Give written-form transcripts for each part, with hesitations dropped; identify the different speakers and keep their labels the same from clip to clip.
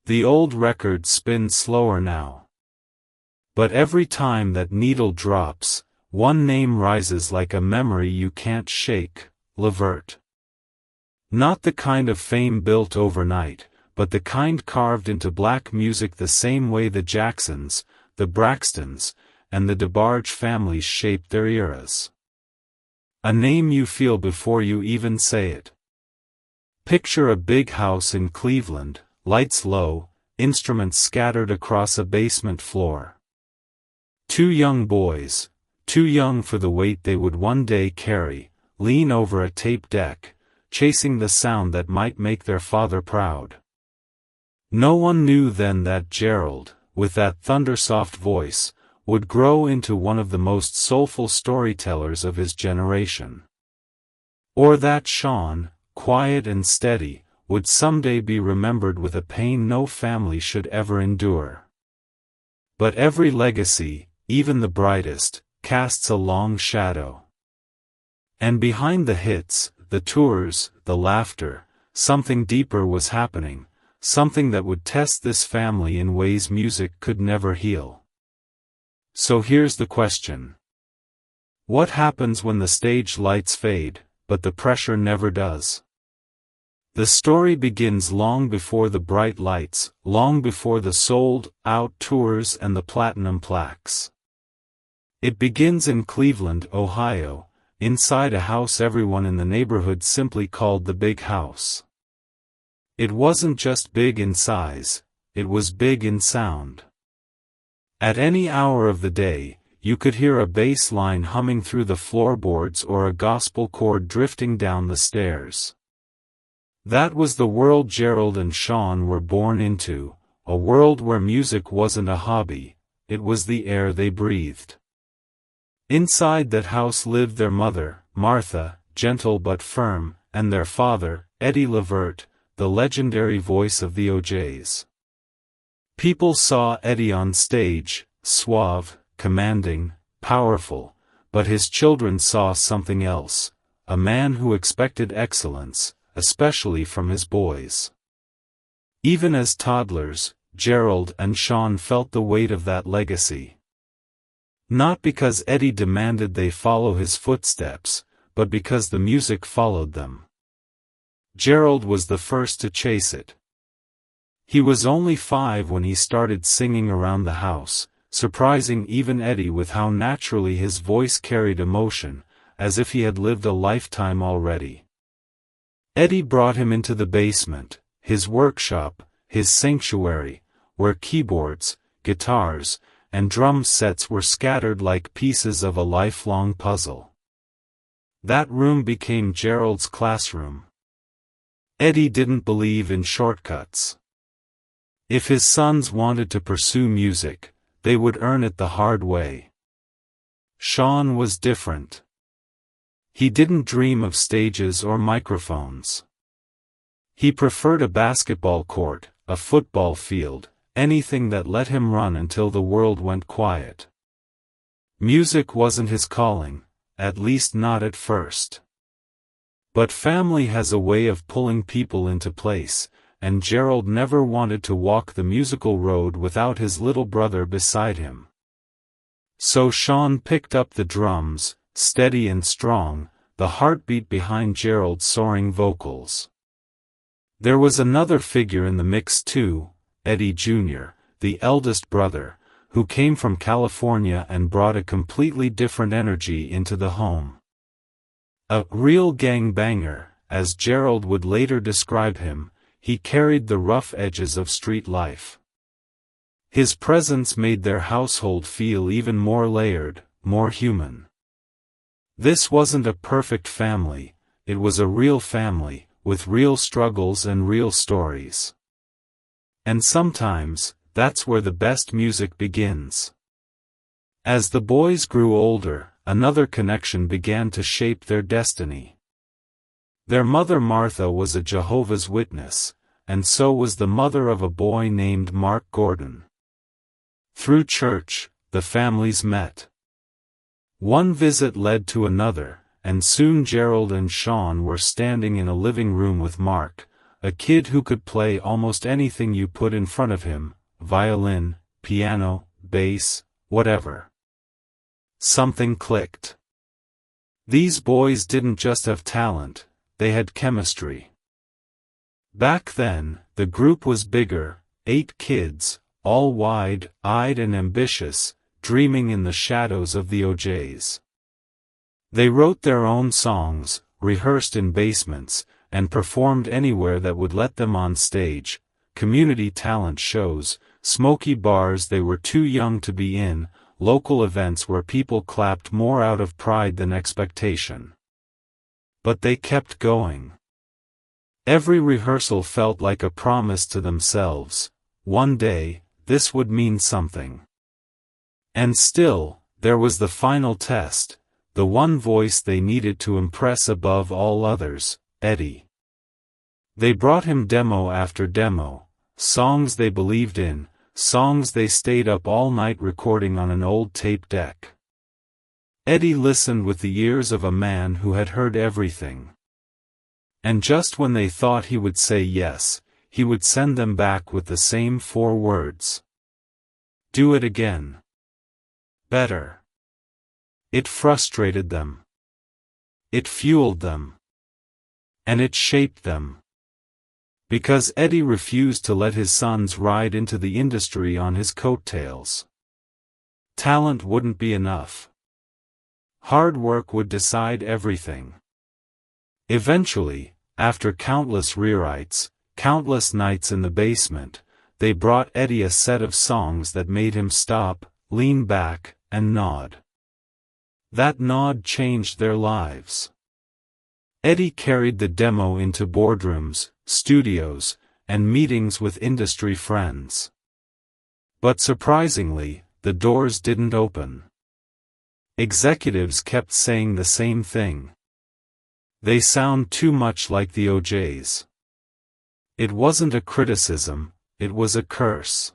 Speaker 1: The old records spin slower now. But every time that needle drops, one name rises like a memory you can't shake, LeVert. Not the kind of fame built overnight, but the kind carved into black music the same way the Jacksons, the Braxtons, and the DeBarge families shaped their eras. A name you feel before you even say it. Picture a big house in Cleveland, lights low, instruments scattered across a basement floor. Two young boys, too young for the weight they would one day carry, lean over a tape deck, chasing the sound that might make their father proud. No one knew then that Gerald, with that thundersoft voice, would grow into one of the most soulful storytellers of his generation. Or that Sean, quiet and steady, would someday be remembered with a pain no family should ever endure. But every legacy, even the brightest, casts a long shadow. And behind the hits, the tours, the laughter, something deeper was happening, something that would test this family in ways music could never heal. So here's the question. What happens when the stage lights fade, but the pressure never does? The story begins long before the bright lights, long before the sold-out tours and the platinum plaques. It begins in Cleveland, Ohio, inside a house everyone in the neighborhood simply called the Big House. It wasn't just big in size, it was big in sound. At any hour of the day, you could hear a bass line humming through the floorboards or a gospel chord drifting down the stairs. That was the world Gerald and Sean were born into, a world where music wasn't a hobby, it was the air they breathed. Inside that house lived their mother, Martha, gentle but firm, and their father, Eddie LeVert, the legendary voice of the OJs. People saw Eddie on stage, suave, commanding, powerful, but his children saw something else, a man who expected excellence, especially from his boys. Even as toddlers, Gerald and Sean felt the weight of that legacy. Not because Eddie demanded they follow his footsteps, but because the music followed them. Gerald was the first to chase it. He was only 5 when he started singing around the house, surprising even Eddie with how naturally his voice carried emotion, as if he had lived a lifetime already. Eddie brought him into the basement, his workshop, his sanctuary, where keyboards, guitars, and drum sets were scattered like pieces of a lifelong puzzle. That room became Gerald's classroom. Eddie didn't believe in shortcuts. If his sons wanted to pursue music, they would earn it the hard way. Sean was different. He didn't dream of stages or microphones. He preferred a basketball court, a football field, anything that let him run until the world went quiet. Music wasn't his calling, at least not at first. But family has a way of pulling people into place, and Gerald never wanted to walk the musical road without his little brother beside him. So Sean picked up the drums, steady and strong, the heartbeat behind Gerald's soaring vocals. There was another figure in the mix too, Eddie Jr., the eldest brother, who came from California and brought a completely different energy into the home. A real gangbanger, as Gerald would later describe him, he carried the rough edges of street life. His presence made their household feel even more layered, more human. This wasn't a perfect family, it was a real family, with real struggles and real stories. And sometimes, that's where the best music begins. As the boys grew older, another connection began to shape their destiny. Their mother Martha was a Jehovah's Witness, and so was the mother of a boy named Mark Gordon. Through church, the families met. One visit led to another, and soon Gerald and Sean were standing in a living room with Mark, a kid who could play almost anything you put in front of him, violin, piano, bass, whatever. Something clicked. These boys didn't just have talent, they had chemistry. Back then, the group was bigger, 8 kids, all wide-eyed and ambitious, dreaming in the shadows of the OJs. They wrote their own songs, rehearsed in basements, and performed anywhere that would let them on stage, community talent shows, smoky bars they were too young to be in, local events where people clapped more out of pride than expectation. But they kept going. Every rehearsal felt like a promise to themselves. One day, this would mean something. And still, there was the final test, the one voice they needed to impress above all others, Eddie. They brought him demo after demo, songs they believed in, songs they stayed up all night recording on an old tape deck. Eddie listened with the ears of a man who had heard everything. And just when they thought he would say yes, he would send them back with the same 4 words. Do it again. Better. It frustrated them. It fueled them. And it shaped them. Because Eddie refused to let his sons ride into the industry on his coattails. Talent wouldn't be enough. Hard work would decide everything. Eventually, after countless rewrites, countless nights in the basement, they brought Eddie a set of songs that made him stop, lean back, and nod. That nod changed their lives. Eddie carried the demo into boardrooms, studios, and meetings with industry friends. But surprisingly, the doors didn't open. Executives kept saying the same thing. They sound too much like the OJs. It wasn't a criticism, it was a curse.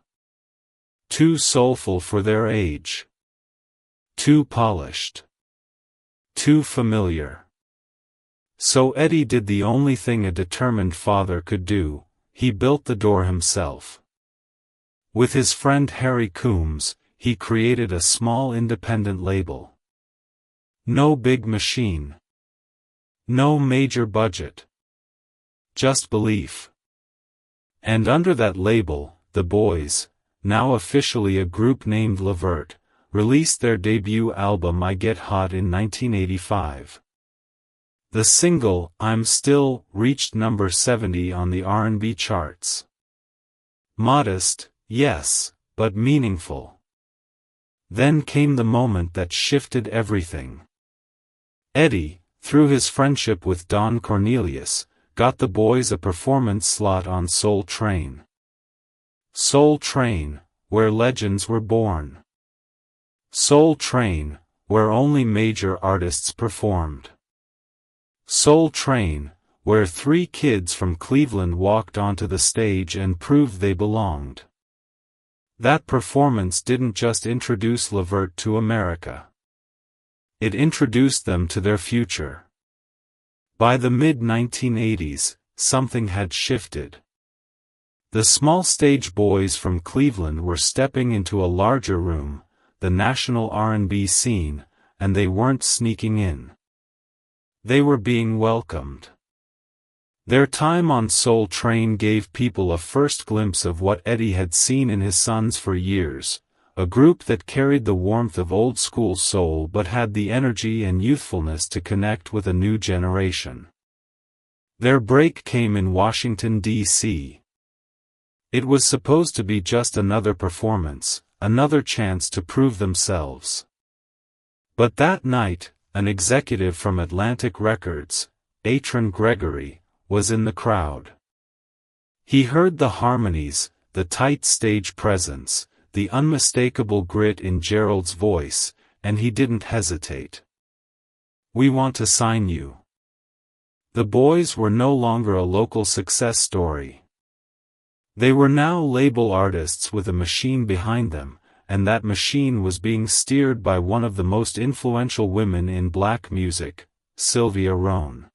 Speaker 1: Too soulful for their age. Too polished. Too familiar. So Eddie did the only thing a determined father could do, he built the door himself. With his friend Harry Coombs, he created a small independent label. No big machine. No major budget. Just belief. And under that label, the boys, now officially a group named LeVert, released their debut album I Get Hot in 1985. The single, I'm Still, reached number 70 on the R&B charts. Modest, yes, but meaningful. Then came the moment that shifted everything. Eddie, through his friendship with Don Cornelius, got the boys a performance slot on Soul Train. Soul Train, where legends were born. Soul Train, where only major artists performed. Soul Train, where 3 kids from Cleveland walked onto the stage and proved they belonged. That performance didn't just introduce LeVert to America. It introduced them to their future. By the mid-1980s, something had shifted. The small stage boys from Cleveland were stepping into a larger room, the national R&B scene, and they weren't sneaking in. They were being welcomed. Their time on Soul Train gave people a first glimpse of what Eddie had seen in his sons for years, a group that carried the warmth of old-school soul but had the energy and youthfulness to connect with a new generation. Their break came in Washington, D.C. It was supposed to be just another performance, another chance to prove themselves. But that night, an executive from Atlantic Records, Atron Gregory, was in the crowd. He heard the harmonies, the tight stage presence, the unmistakable grit in Gerald's voice, and he didn't hesitate. We want to sign you. The boys were no longer a local success story. They were now label artists with a machine behind them, and that machine was being steered by one of the most influential women in black music, Sylvia Rhone.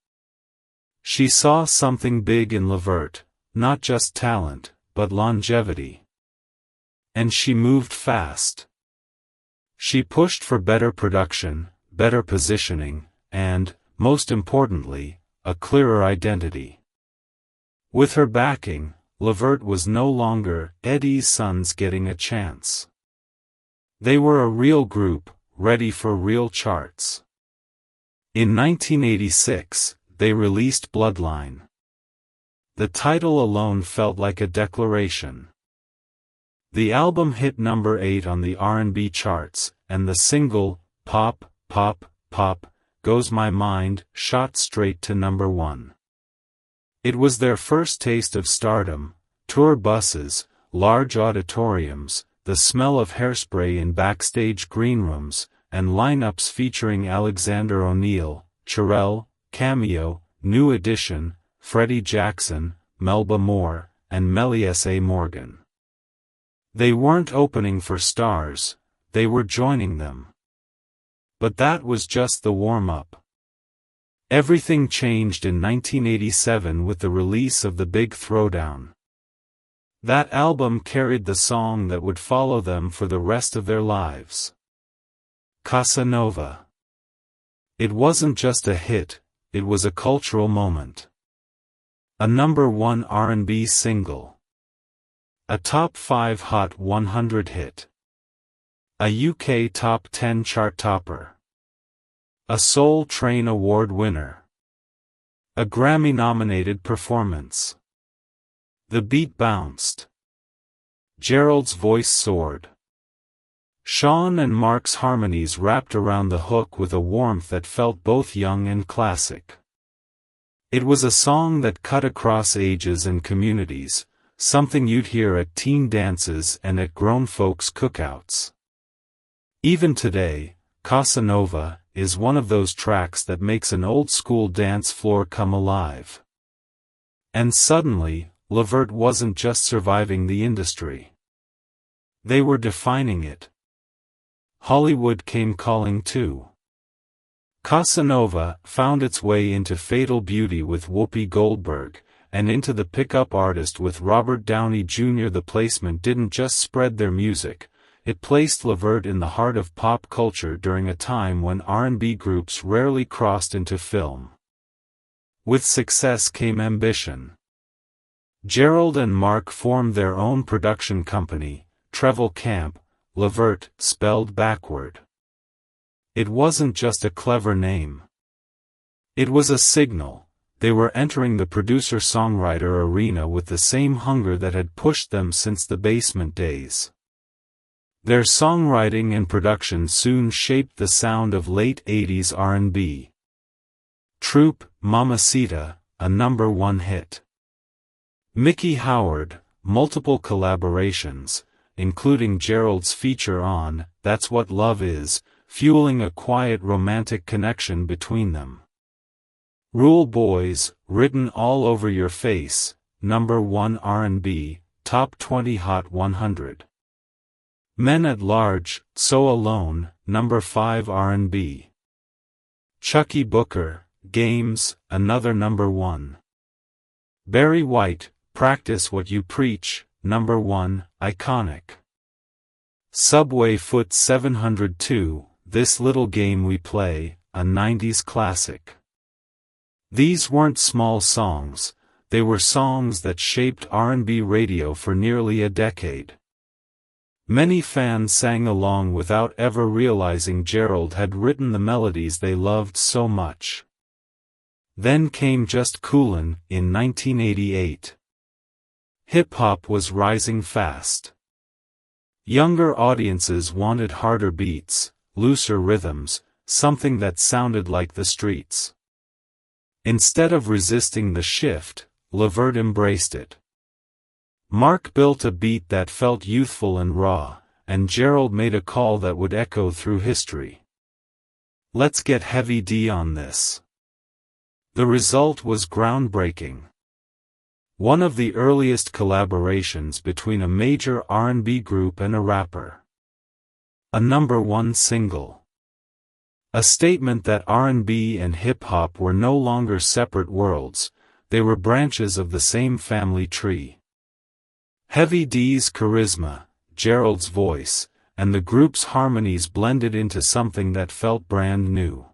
Speaker 1: She saw something big in LeVert, not just talent, but longevity. And she moved fast. She pushed for better production, better positioning, and, most importantly, a clearer identity. With her backing, LeVert was no longer Eddie's sons getting a chance. They were a real group, ready for real charts. In 1986, they released Bloodline. The title alone felt like a declaration. The album hit number 8 on the R&B charts, and the single, Pop, Pop, Pop, Goes My Mind, shot straight to number 1. It was their first taste of stardom: tour buses, large auditoriums, the smell of hairspray in backstage greenrooms, and lineups featuring Alexander O'Neal, Cherrelle, Cameo, New Edition, Freddie Jackson, Melba Moore, and Melissa Morgan. They weren't opening for stars, they were joining them. But that was just the warm-up. Everything changed in 1987 with the release of The Big Throwdown. That album carried the song that would follow them for the rest of their lives. Casanova. It wasn't just a hit, it was a cultural moment. A number 1 R&B single. A top 5 Hot 100 hit. A UK top 10 chart topper. A Soul Train Award winner. A Grammy-nominated performance. The beat bounced. Gerald's voice soared. Sean and Mark's harmonies wrapped around the hook with a warmth that felt both young and classic. It was a song that cut across ages and communities, something you'd hear at teen dances and at grown folks' cookouts. Even today, Casanova is one of those tracks that makes an old-school dance floor come alive. And suddenly, LeVert wasn't just surviving the industry. They were defining it. Hollywood came calling too. Casanova found its way into Fatal Beauty with Whoopi Goldberg, and into The Pickup Artist with Robert Downey Jr. The placement didn't just spread their music, it placed LeVert in the heart of pop culture during a time when R&B groups rarely crossed into film. With success came ambition. Gerald and Mark formed their own production company, Treble Camp, LeVert, spelled backward. It wasn't just a clever name. It was a signal. They were entering the producer-songwriter arena with the same hunger that had pushed them since the basement days. Their songwriting and production soon shaped the sound of late 80s R&B. Troop, Mamacita, a number 1 hit. Mickey Howard, multiple collaborations, including Gerald's feature on That's What Love Is, fueling a quiet romantic connection between them. Rule Boys, Written All Over Your Face, number 1 R&B, top 20 Hot 100. Men at Large, So Alone, number 5 R&B. Chucky Booker, Games, another number 1. Barry White, Practice What You Preach, number 1, iconic. Subway Foot 702, This Little Game We Play, a 90s classic. These weren't small songs, they were songs that shaped R&B radio for nearly a decade. Many fans sang along without ever realizing Gerald had written the melodies they loved so much. Then came Just Coolin' in 1988. Hip-hop was rising fast. Younger audiences wanted harder beats, looser rhythms, something that sounded like the streets. Instead of resisting the shift, LeVert embraced it. Mark built a beat that felt youthful and raw, and Gerald made a call that would echo through history. Let's get Heavy D on this. The result was groundbreaking. One of the earliest collaborations between a major R&B group and a rapper. A number 1 single. A statement that R&B and hip-hop were no longer separate worlds, they were branches of the same family tree. Heavy D's charisma, Gerald's voice, and the group's harmonies blended into something that felt brand new.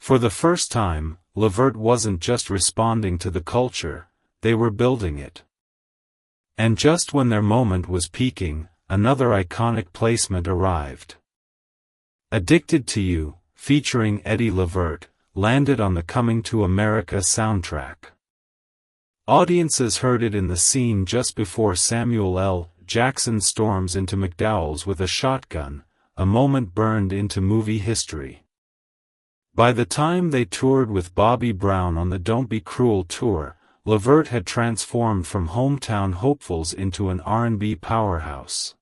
Speaker 1: For the first time, LeVert wasn't just responding to the culture, they were building it. And just when their moment was peaking, another iconic placement arrived. Addicted to You, featuring Eddie LeVert, landed on the Coming to America soundtrack. Audiences heard it in the scene just before Samuel L. Jackson storms into McDowell's with a shotgun, a moment burned into movie history. By the time they toured with Bobby Brown on the Don't Be Cruel tour, LeVert had transformed from hometown hopefuls into an R&B powerhouse.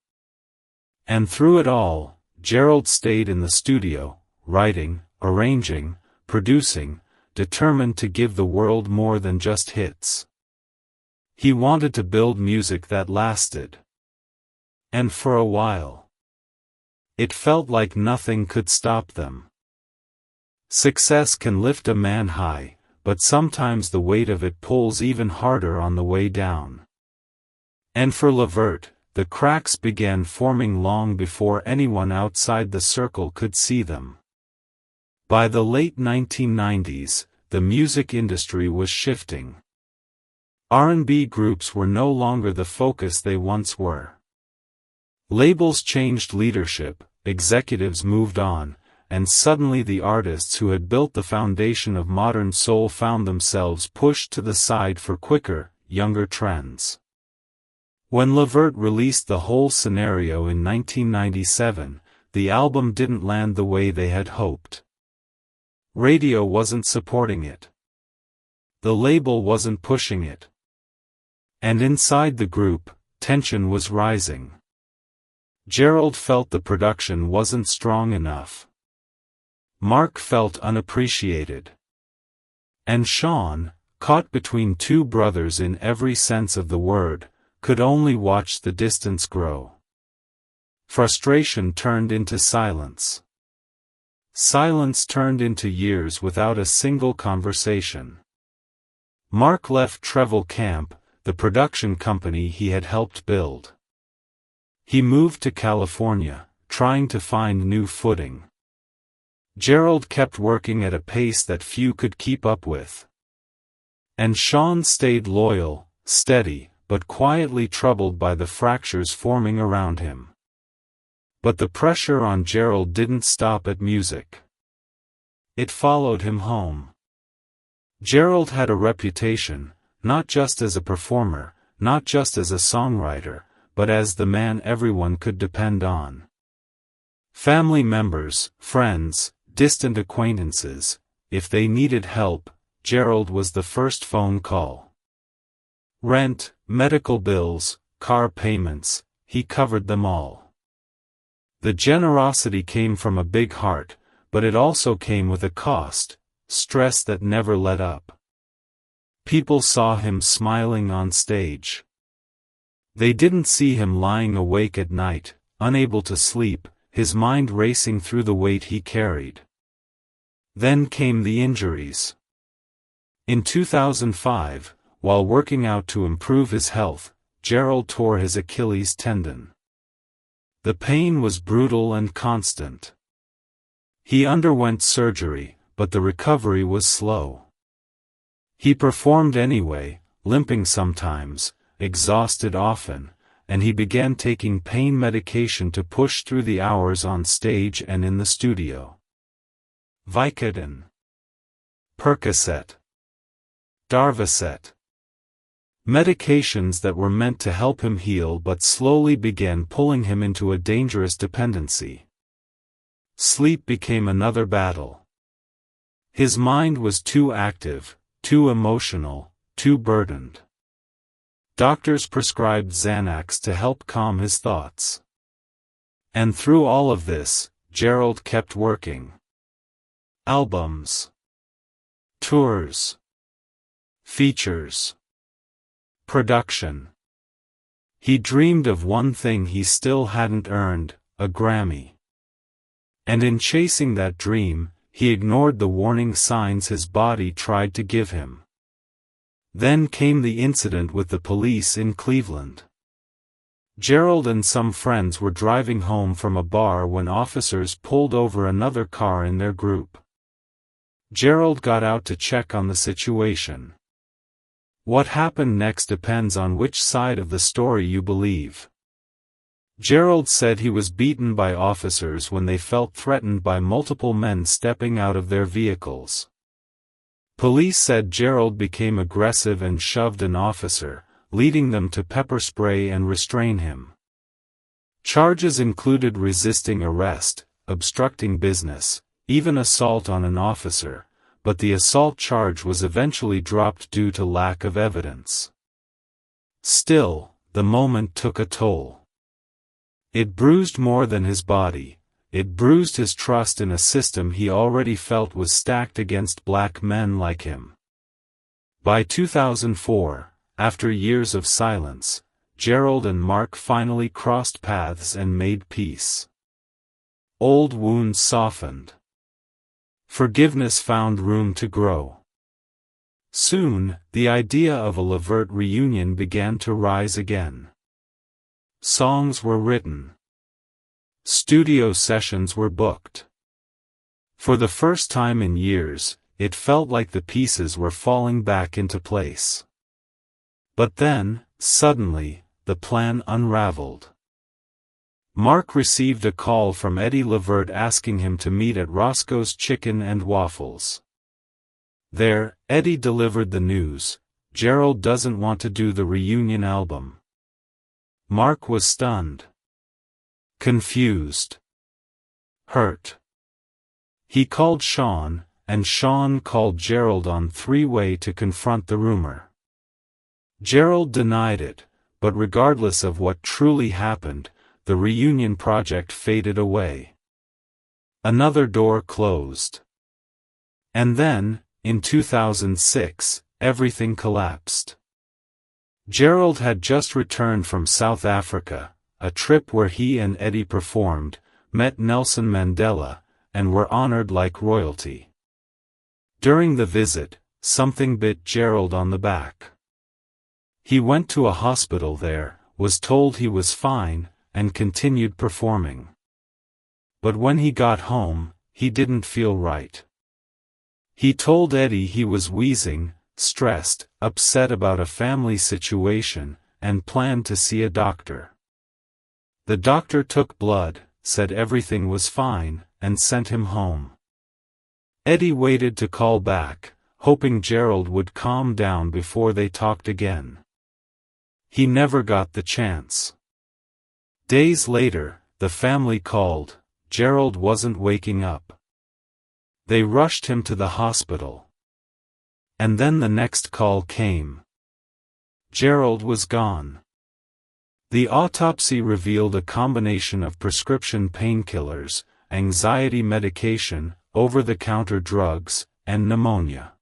Speaker 1: And through it all, Gerald stayed in the studio, writing, arranging, producing, determined to give the world more than just hits. He wanted to build music that lasted. And for a while, it felt like nothing could stop them. Success can lift a man high, but sometimes the weight of it pulls even harder on the way down. And for LeVert, the cracks began forming long before anyone outside the circle could see them. By the late 1990s, the music industry was shifting. R&B groups were no longer the focus they once were. Labels changed leadership, executives moved on, and suddenly the artists who had built the foundation of modern soul found themselves pushed to the side for quicker, younger trends. When LeVert released The Whole Scenario in 1997, the album didn't land the way they had hoped. Radio wasn't supporting it. The label wasn't pushing it. And inside the group, tension was rising. Gerald felt the production wasn't strong enough. Mark felt unappreciated. And Sean, caught between two brothers in every sense of the word, could only watch the distance grow. Frustration turned into silence. Silence turned into years without a single conversation. Mark left Treble Camp, the production company he had helped build. He moved to California, trying to find new footing. Gerald kept working at a pace that few could keep up with. And Sean stayed loyal, steady, but quietly troubled by the fractures forming around him. But the pressure on Gerald didn't stop at music. It followed him home. Gerald had a reputation, not just as a performer, not just as a songwriter, but as the man everyone could depend on. Family members, friends, distant acquaintances, if they needed help, Gerald was the first phone call. Rent, medical bills, car payments, he covered them all. The generosity came from a big heart, but it also came with a cost, stress that never let up. People saw him smiling on stage. They didn't see him lying awake at night, unable to sleep, his mind racing through the weight he carried. Then came the injuries. In 2005, while working out to improve his health, Gerald tore his Achilles tendon. The pain was brutal and constant. He underwent surgery, but the recovery was slow. He performed anyway, limping sometimes, exhausted often, and he began taking pain medication to push through the hours on stage and in the studio. Vicodin, Percocet, Darvocet. Medications that were meant to help him heal but slowly began pulling him into a dangerous dependency. Sleep became another battle. His mind was too active, too emotional, too burdened. Doctors prescribed Xanax to help calm his thoughts. And through all of this, Gerald kept working. Albums, tours, features, production. He dreamed of one thing he still hadn't earned, a Grammy. And in chasing that dream, he ignored the warning signs his body tried to give him. Then came the incident with the police in Cleveland. Gerald and some friends were driving home from a bar when officers pulled over another car in their group. Gerald got out to check on the situation. What happened next depends on which side of the story you believe. Gerald said he was beaten by officers when they felt threatened by multiple men stepping out of their vehicles. Police said Gerald became aggressive and shoved an officer, leading them to pepper spray and restrain him. Charges included resisting arrest, obstructing business, even assault on an officer, but the assault charge was eventually dropped due to lack of evidence. Still, the moment took a toll. It bruised more than his body, it bruised his trust in a system he already felt was stacked against black men like him. By 2004, after years of silence, Gerald and Mark finally crossed paths and made peace. Old wounds softened. Forgiveness found room to grow. Soon, the idea of a LeVert reunion began to rise again. Songs were written. Studio sessions were booked. For the first time in years, it felt like the pieces were falling back into place. But then, suddenly, the plan unraveled. Mark received a call from Eddie LeVert asking him to meet at Roscoe's Chicken and Waffles. There, Eddie delivered the news: Gerald doesn't want to do the reunion album. Mark was stunned. Confused. Hurt. He called Sean, and Sean called Gerald on three-way to confront the rumor. Gerald denied it, but regardless of what truly happened, the reunion project faded away. Another door closed. And then, in 2006, everything collapsed. Gerald had just returned from South Africa, a trip where he and Eddie performed, met Nelson Mandela, and were honored like royalty. During the visit, something bit Gerald on the back. He went to a hospital there, was told he was fine, and continued performing. But when he got home, he didn't feel right. He told Eddie he was wheezing, stressed, upset about a family situation, and planned to see a doctor. The doctor took blood, said everything was fine, and sent him home. Eddie waited to call back, hoping Gerald would calm down before they talked again. He never got the chance. Days later, the family called. Gerald wasn't waking up. They rushed him to the hospital. And then the next call came. Gerald was gone. The autopsy revealed a combination of prescription painkillers, anxiety medication, over-the-counter drugs, and pneumonia.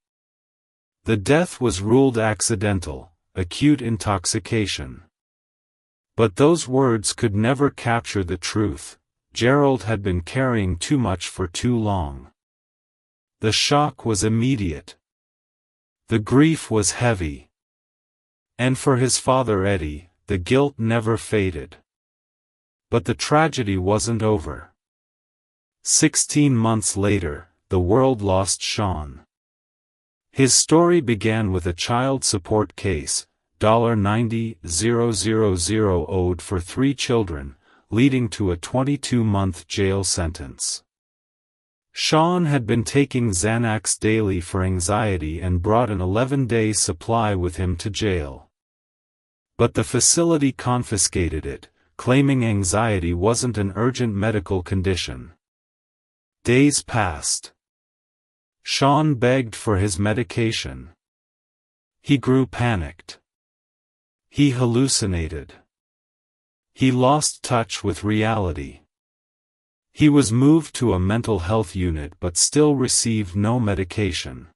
Speaker 1: The death was ruled accidental, acute intoxication. But those words could never capture the truth. Gerald had been carrying too much for too long. The shock was immediate. The grief was heavy. And for his father Eddie, the guilt never faded. But the tragedy wasn't over. 16 months later, the world lost Sean. His story began with a child support case, $90,000 owed for 3 children, leading to a 22-month jail sentence. Sean had been taking Xanax daily for anxiety and brought an 11-day supply with him to jail. But the facility confiscated it, claiming anxiety wasn't an urgent medical condition. Days passed. Sean begged for his medication. He grew panicked. He hallucinated. He lost touch with reality. He was moved to a mental health unit but still received no medication.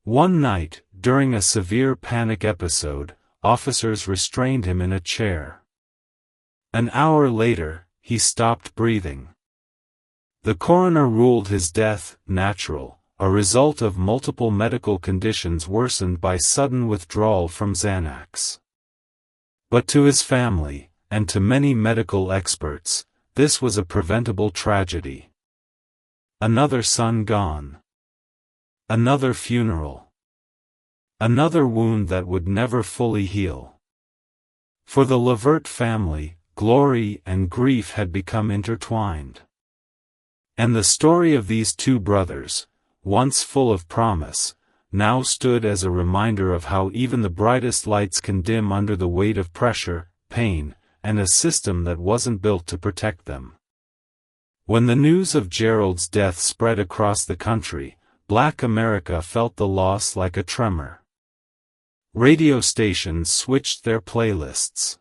Speaker 1: One night, during a severe panic episode, officers restrained him in a chair. An hour later, he stopped breathing. The coroner ruled his death natural, a result of multiple medical conditions worsened by sudden withdrawal from Xanax. But to his family, and to many medical experts, this was a preventable tragedy. Another son gone. Another funeral. Another wound that would never fully heal. For the LeVert family, glory and grief had become intertwined. And the story of these two brothers, once full of promise, now stood as a reminder of how even the brightest lights can dim under the weight of pressure, pain, and a system that wasn't built to protect them. When the news of Gerald's death spread across the country, Black America felt the loss like a tremor. Radio stations switched their playlists.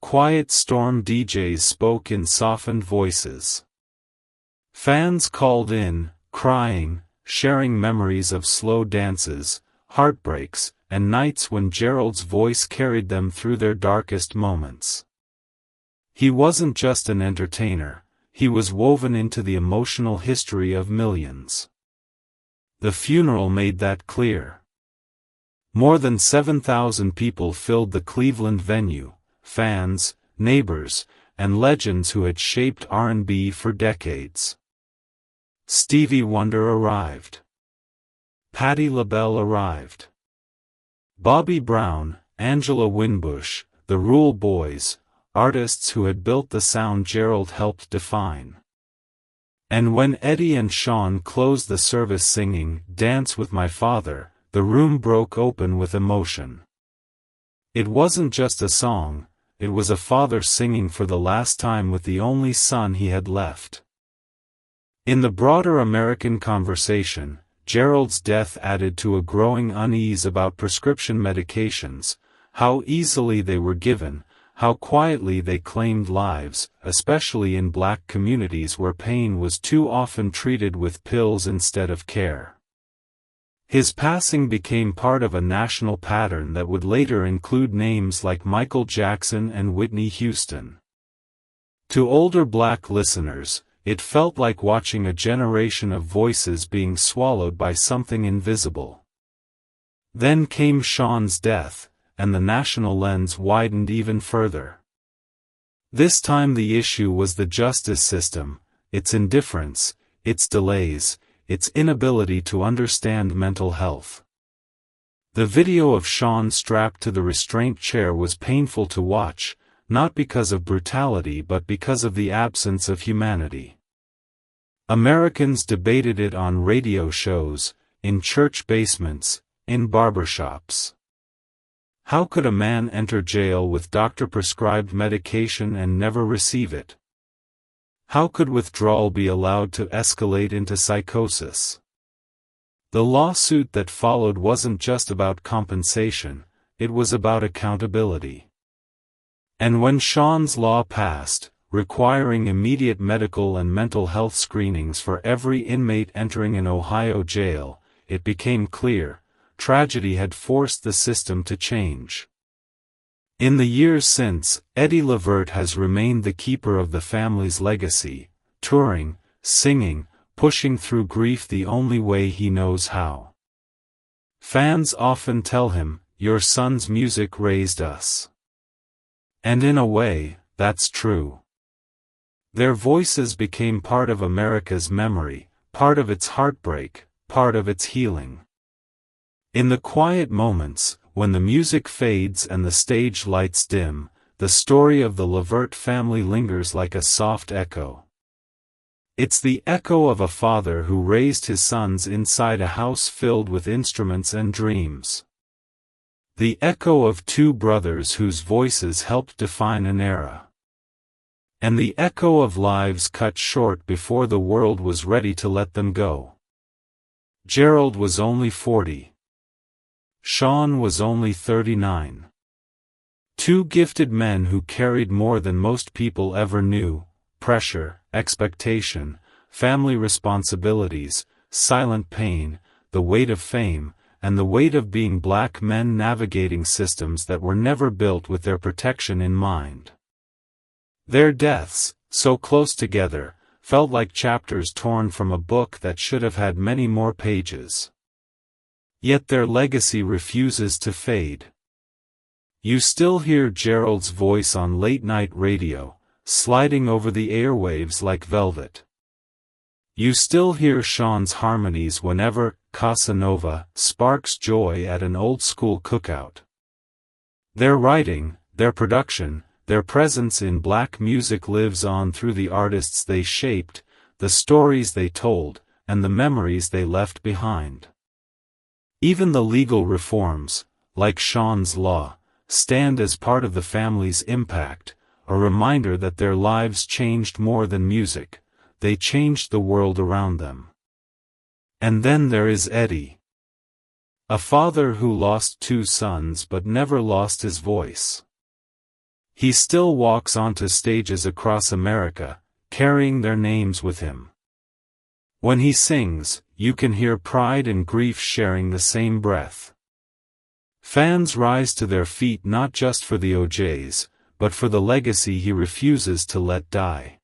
Speaker 1: Quiet storm DJs spoke in softened voices. Fans called in, crying, sharing memories of slow dances, heartbreaks, and nights when Gerald's voice carried them through their darkest moments. He wasn't just an entertainer, he was woven into the emotional history of millions. The funeral made that clear. More than 7,000 people filled the Cleveland venue, fans, neighbors, and legends who had shaped R&B for decades. Stevie Wonder arrived. Patti LaBelle arrived. Bobby Brown, Angela Winbush, the Rule Boys, artists who had built the sound Gerald helped define. And when Eddie and Sean closed the service singing "Dance with My Father," the room broke open with emotion. It wasn't just a song, it was a father singing for the last time with the only son he had left. In the broader American conversation, Gerald's death added to a growing unease about prescription medications, how easily they were given, how quietly they claimed lives, especially in Black communities where pain was too often treated with pills instead of care. His passing became part of a national pattern that would later include names like Michael Jackson and Whitney Houston. To older Black listeners, it felt like watching a generation of voices being swallowed by something invisible. Then came Sean's death, and the national lens widened even further. This time the issue was the justice system, its indifference, its delays, its inability to understand mental health. The video of Sean strapped to the restraint chair was painful to watch, not because of brutality but because of the absence of humanity. Americans debated it on radio shows, in church basements, in barbershops. How could a man enter jail with doctor-prescribed medication and never receive it? How could withdrawal be allowed to escalate into psychosis? The lawsuit that followed wasn't just about compensation, it was about accountability. And when Sean's law passed, requiring immediate medical and mental health screenings for every inmate entering an Ohio jail, it became clear, tragedy had forced the system to change. In the years since, Eddie LeVert has remained the keeper of the family's legacy, touring, singing, pushing through grief the only way he knows how. Fans often tell him, "Your son's music raised us." And in a way, that's true. Their voices became part of America's memory, part of its heartbreak, part of its healing. In the quiet moments, when the music fades and the stage lights dim, the story of the LeVert family lingers like a soft echo. It's the echo of a father who raised his sons inside a house filled with instruments and dreams. The echo of two brothers whose voices helped define an era. And the echo of lives cut short before the world was ready to let them go. Gerald was only 40. Sean was only 39. Two gifted men who carried more than most people ever knew: pressure, expectation, family responsibilities, silent pain, the weight of fame, and the weight of being Black men navigating systems that were never built with their protection in mind. Their deaths, so close together, felt like chapters torn from a book that should have had many more pages. Yet their legacy refuses to fade. You still hear Gerald's voice on late-night radio, sliding over the airwaves like velvet. You still hear Sean's harmonies whenever Casanova sparks joy at an old-school cookout. Their writing, their production, their presence in black music lives on through the artists they shaped, the stories they told, and the memories they left behind. Even the legal reforms, like Sean's law, stand as part of the family's impact, a reminder that their lives changed more than music, they changed the world around them. And then there is Eddie. A father who lost 2 sons but never lost his voice. He still walks onto stages across America, carrying their names with him. When he sings, you can hear pride and grief sharing the same breath. Fans rise to their feet not just for the OJs, but for the legacy he refuses to let die.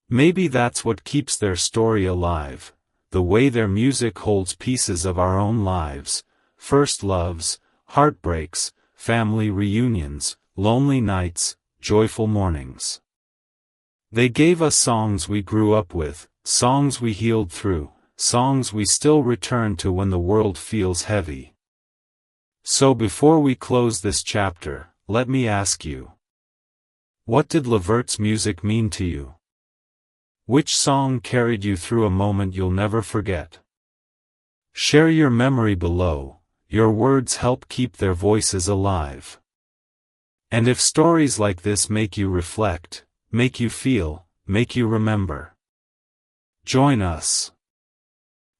Speaker 1: Maybe that's what keeps their story alive, the way their music holds pieces of our own lives, first loves, heartbreaks, family reunions, lonely nights, joyful mornings. They gave us songs we grew up with, songs we healed through, songs we still return to when the world feels heavy. So before we close this chapter, let me ask you. What did LeVert's music mean to you? Which song carried you through a moment you'll never forget? Share your memory below, your words help keep their voices alive. And if stories like this make you reflect, make you feel, make you remember, join us.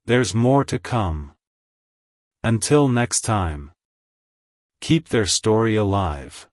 Speaker 1: There's more to come. Until next time. Keep their story alive.